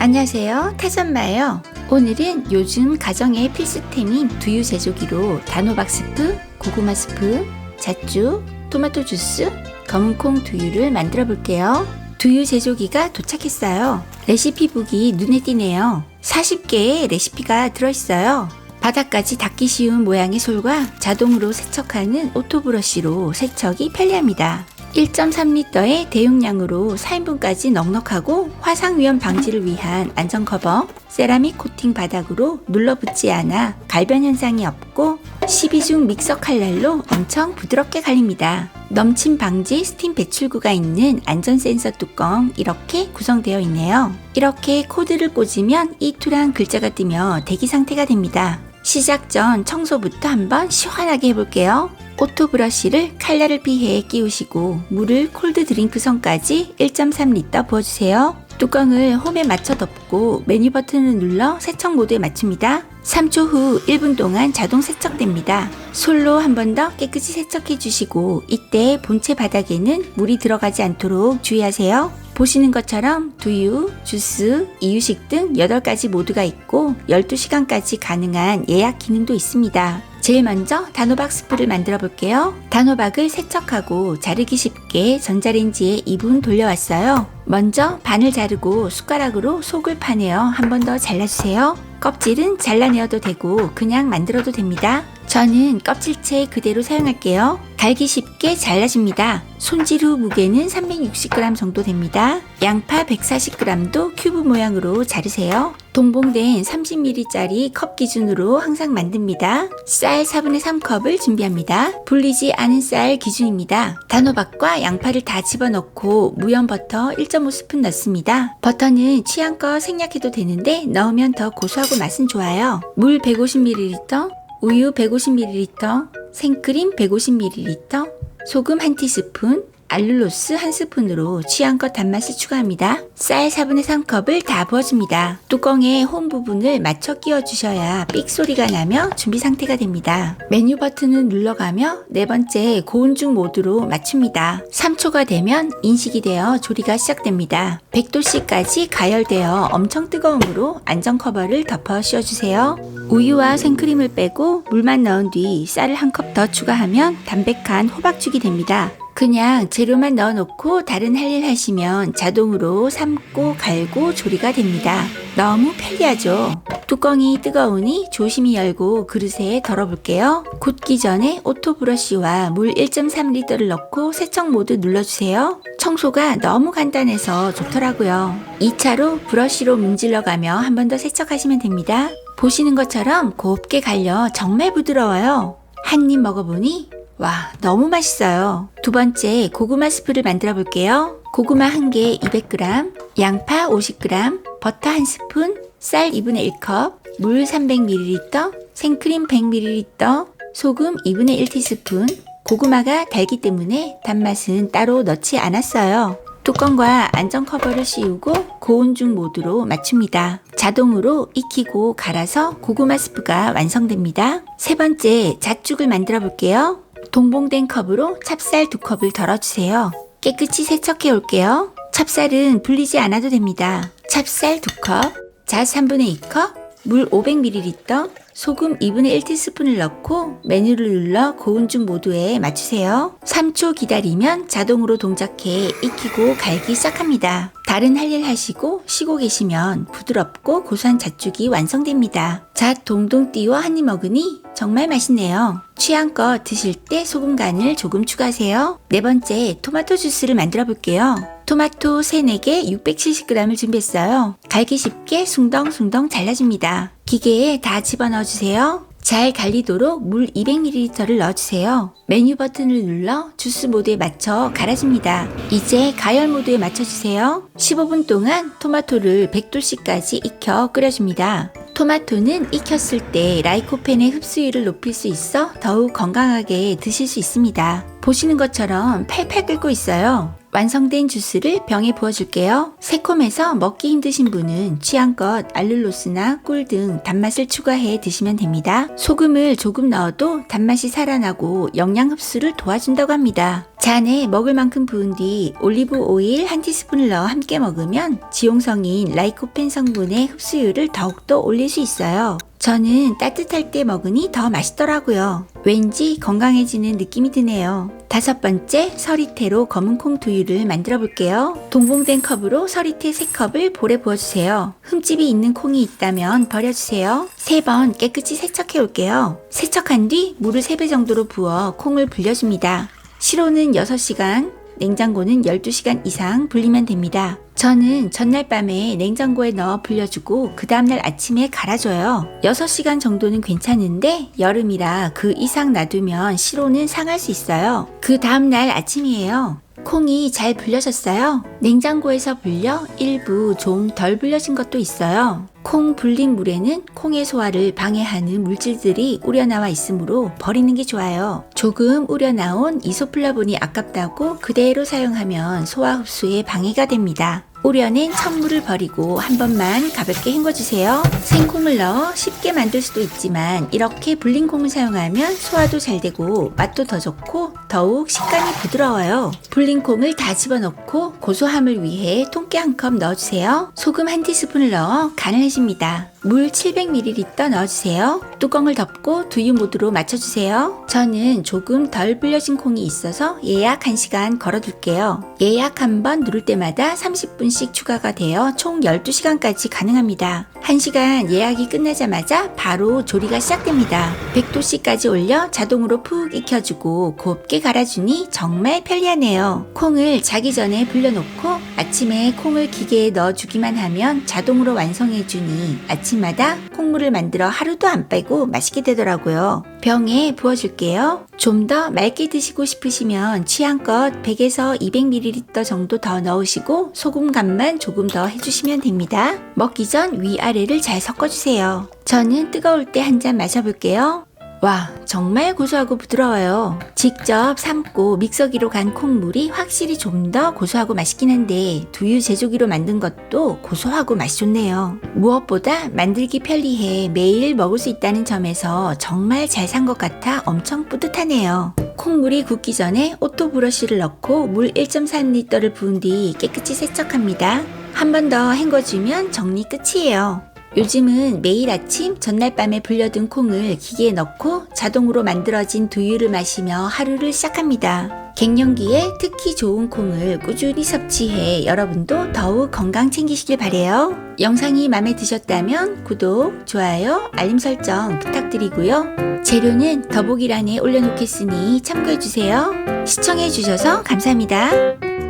안녕하세요, 타전마예요. 오늘은 요즘 가정의 필수템인 두유 제조기로 단호박 스프, 고구마 스프, 잣죽, 토마토 주스, 검은콩 두유를 만들어 볼게요. 두유 제조기가 도착했어요. 레시피북이 눈에 띄네요. 40개의 레시피가 들어있어요. 바닥까지 닿기 쉬운 모양의 솔과 자동으로 세척하는 오토브러쉬로 세척이 편리합니다. 1.3L의 대용량으로 4인분까지 넉넉하고 화상 위험 방지를 위한 안전 커버, 세라믹 코팅 바닥으로 눌러붙지 않아 갈변 현상이 없고 12중 믹서 칼날로 엄청 부드럽게 갈립니다. 넘침 방지 스팀 배출구가 있는 안전 센서 뚜껑 이렇게 구성되어 있네요. 이렇게 코드를 꽂으면 이투란 글자가 뜨며 대기 상태가 됩니다. 시작 전 청소부터 한번 시원하게 해볼게요. 오토 브러쉬를 칼날을 피해 끼우시고 물을 콜드 드링크 선까지 1.3L 부어주세요. 뚜껑을 홈에 맞춰 덮고 메뉴 버튼을 눌러 세척 모드에 맞춥니다. 3초 후 1분 동안 자동 세척됩니다. 솔로 한 번 더 깨끗이 세척해 주시고 이때 본체 바닥에는 물이 들어가지 않도록 주의하세요. 보시는 것처럼 두유, 주스, 이유식 등 8가지 모드가 있고 12시간까지 가능한 예약 기능도 있습니다. 제일 먼저 단호박 스프를 만들어 볼게요. 단호박을 세척하고 자르기 쉽게 전자레인지에 2분 돌려왔어요. 먼저 반을 자르고 숟가락으로 속을 파내어 한 번 더 잘라주세요. 껍질은 잘라내어도 되고 그냥 만들어도 됩니다. 저는 껍질째 그대로 사용할게요. 갈기 쉽게 잘라집니다. 손질 후 무게는 360g 정도 됩니다. 양파 140g도 큐브 모양으로 자르세요. 동봉된 30ml짜리 컵 기준으로 항상 만듭니다. 쌀 4분의 3컵을 준비합니다. 불리지 않은 쌀 기준입니다. 단호박과 양파를 다 집어넣고 무염 버터 1.5스푼 넣습니다. 버터는 취향껏 생략해도 되는데 넣으면 더 고소하고 맛은 좋아요. 물 150ml, 우유 150ml, 생크림 150ml, 소금 1티스푼, 알룰로스 1스푼으로 취향껏 단맛을 추가합니다. 쌀 4분의 3컵을 다 부어줍니다. 뚜껑의 홈 부분을 맞춰 끼워주셔야 삑 소리가 나며 준비 상태가 됩니다. 메뉴 버튼을 눌러가며 네 번째 고온 중 모드로 맞춥니다. 3초가 되면 인식이 되어 조리가 시작됩니다. 100도씨까지 가열되어 엄청 뜨거움으로 안전 커버를 덮어 씌워주세요. 우유와 생크림을 빼고 물만 넣은 뒤 쌀을 한 컵 더 추가하면 담백한 호박죽이 됩니다. 그냥 재료만 넣어놓고 다른 할 일 하시면 자동으로 삶고 갈고 조리가 됩니다. 너무 편리하죠? 뚜껑이 뜨거우니 조심히 열고 그릇에 덜어볼게요. 굳기 전에 오토 브러쉬와 물 1.3L를 넣고 세척 모드 눌러주세요. 청소가 너무 간단해서 좋더라고요. 2차로 브러쉬로 문질러가며 한 번 더 세척하시면 됩니다. 보시는 것처럼 곱게 갈려 정말 부드러워요. 한 입 먹어보니 와, 너무 맛있어요. 두 번째 고구마 스프를 만들어 볼게요. 고구마 1개 200g, 양파 50g, 버터 1스푼, 쌀 2분의 1컵, 물 300ml, 생크림 100ml, 소금 2분의 1티스푼. 고구마가 달기 때문에 단맛은 따로 넣지 않았어요. 뚜껑과 안전 커버를 씌우고 고온 중 모드로 맞춥니다. 자동으로 익히고 갈아서 고구마 스프가 완성됩니다. 세 번째 잣죽을 만들어 볼게요. 동봉된 컵으로 찹쌀 2컵을 덜어주세요. 깨끗이 세척해 올게요. 찹쌀은 불리지 않아도 됩니다. 찹쌀 2컵, 잣 3분의 2컵, 물 500ml, 소금 2분의 1티스푼을 넣고 메뉴를 눌러 고온 중 모드에 맞추세요. 3초 기다리면 자동으로 동작해 익히고 갈기 시작합니다. 다른 할 일 하시고 쉬고 계시면 부드럽고 고소한 잣죽이 완성됩니다. 잣 동동 띄워 한 입 먹으니 정말 맛있네요. 취향껏 드실 때 소금 간을 조금 추가하세요. 네 번째 토마토 주스를 만들어 볼게요. 토마토 3, 4개 670g을 준비했어요. 갈기 쉽게 숭덩숭덩 잘라줍니다. 기계에 다 집어넣어 주세요. 잘 갈리도록 물 200ml를 넣어주세요. 메뉴 버튼을 눌러 주스 모드에 맞춰 갈아줍니다. 이제 가열 모드에 맞춰주세요. 15분 동안 토마토를 100도씨까지 익혀 끓여줍니다. 토마토는 익혔을 때 라이코펜의 흡수율을 높일 수 있어 더욱 건강하게 드실 수 있습니다. 보시는 것처럼 팔팔 끓고 있어요. 완성된 주스를 병에 부어줄게요. 새콤해서 먹기 힘드신 분은 취향껏 알룰로스나 꿀 등 단맛을 추가해 드시면 됩니다. 소금을 조금 넣어도 단맛이 살아나고 영양 흡수를 도와준다고 합니다. 잔에 먹을 만큼 부은 뒤 올리브 오일 1티스푼을 넣어 함께 먹으면 지용성인 라이코펜 성분의 흡수율을 더욱더 올릴 수 있어요. 저는 따뜻할 때 먹으니 더 맛있더라고요. 왠지 건강해지는 느낌이 드네요. 5번째, 서리태로 검은콩 두유를 만들어 볼게요. 동봉된 컵으로 서리태 3컵을 볼에 부어주세요. 흠집이 있는 콩이 있다면 버려주세요. 3번 깨끗이 세척해 올게요. 세척한 뒤 물을 3배 정도로 부어 콩을 불려줍니다. 시로는 6시간, 냉장고는 12시간 이상 불리면 됩니다. 저는 전날 밤에 냉장고에 넣어 불려주고 그 다음날 아침에 갈아줘요. 6시간 정도는 괜찮은데 여름이라 그 이상 놔두면 시로는 상할 수 있어요. 그 다음날 아침이에요. 콩이 잘 불려졌어요. 냉장고에서 불려 일부 좀 덜 불려진 것도 있어요. 콩 불린 물에는 콩의 소화를 방해하는 물질들이 우려나와 있으므로 버리는 게 좋아요. 조금 우려나온 이소플라본이 아깝다고 그대로 사용하면 소화 흡수에 방해가 됩니다. 우려낸 찬물을 버리고 한 번만 가볍게 헹궈주세요. 생콩을 넣어 쉽게 만들 수도 있지만 이렇게 불린 콩을 사용하면 소화도 잘 되고 맛도 더 좋고 더욱 식감이 부드러워요. 불린 콩을 다 집어넣고 고소함을 위해 통깨 1컵 넣어주세요. 소금 1티스푼을 넣어 간을 해줍니다. 물 700ml 넣어주세요. 뚜껑을 덮고 두유 모드로 맞춰주세요. 저는 조금 덜 불려진 콩이 있어서 예약 1시간 걸어둘게요. 예약 한번 누를 때마다 30분씩 추가가 되어 총 12시간까지 가능합니다. 1시간 예약이 끝나자마자 바로 조리가 시작됩니다. 100도씨까지 올려 자동으로 푹 익혀주고 곱게 갈아주니 정말 편리하네요. 콩을 자기 전에 불려놓고 아침에 콩을 기계에 넣어주기만 하면 자동으로 완성해주니 아침마다 콩물을 만들어 하루도 안 빼고 맛있게 되더라고요. 병에 부어줄게요. 좀 더 맑게 드시고 싶으시면 취향껏 100에서 200ml 정도 더 넣으시고 소금 간만 조금 더 해주시면 됩니다. 먹기 전 위아래를 잘 섞어주세요. 저는 뜨거울 때 한 잔 마셔볼게요. 와, 정말 고소하고 부드러워요. 직접 삶고 믹서기로 간 콩물이 확실히 좀 더 고소하고 맛있긴 한데 두유 제조기로 만든 것도 고소하고 맛이 좋네요. 무엇보다 만들기 편리해 매일 먹을 수 있다는 점에서 정말 잘 산 것 같아 엄청 뿌듯하네요. 콩물이 굳기 전에 오토 브러쉬를 넣고 물 1.3L를 부은 뒤 깨끗이 세척합니다. 한 번 더 헹궈주면 정리 끝이에요. 요즘은 매일 아침 전날 밤에 불려둔 콩을 기계에 넣고 자동으로 만들어진 두유를 마시며 하루를 시작합니다. 갱년기에 특히 좋은 콩을 꾸준히 섭취해 여러분도 더욱 건강 챙기시길 바래요. 영상이 마음에 드셨다면 구독, 좋아요, 알림 설정 부탁드리고요. 재료는 더보기란에 올려놓겠으니 참고해주세요. 시청해주셔서 감사합니다.